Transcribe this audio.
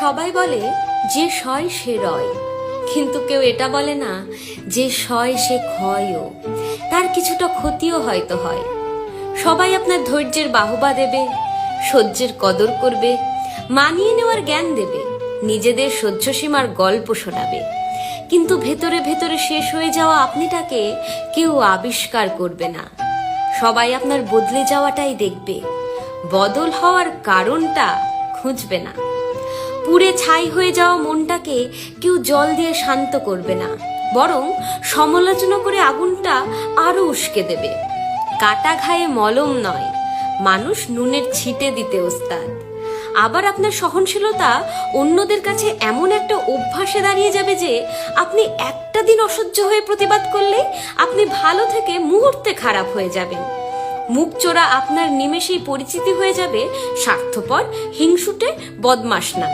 সবাই বলে যে সয় সে রয়, কিন্তু কেউ এটা বলে না যে সয় সে ক্ষয়ও, তার কিছুটা ক্ষতিও হয়তো হয়। সবাই আপনার ধৈর্যের বাহবা দেবে, সহ্যের কদর করবে, মানিয়ে নেওয়ার জ্ঞান দেবে, নিজেদের সহ্যসীমার গল্প শোনাবে, কিন্তু ভেতরে ভেতরে শেষ হয়ে যাওয়া আপনিটাকে কেউ আবিষ্কার করবে না। সবাই আপনার বদলে যাওয়াটাই দেখবে, বদল হওয়ার কারণটা খুঁজবে না। পুড়ে ছাই হয়ে যাওয়া মনটাকে কেউ জল দিয়ে শান্ত করবে না, বরং সমালোচনা করে আগুনটা আরো উস্কে দেবে। কাটা ঘায়ে মলম নয়, মানুষ নুনের ছিটে দিতে ওস্তাদ। আবার আপনার সহনশীলতা অন্যদের কাছে এমন একটা অভ্যাসে দাঁড়িয়ে যাবে যে আপনি একটা দিন অসহ্য হয়ে প্রতিবাদ করলেই আপনি ভালো থেকে মুহূর্তে খারাপ হয়ে যাবেন। মুখ চোরা আপনার নিমেষেই পরিচিতি হয়ে যাবে স্বার্থপর, হিংসুটে, বদমাশ নামে।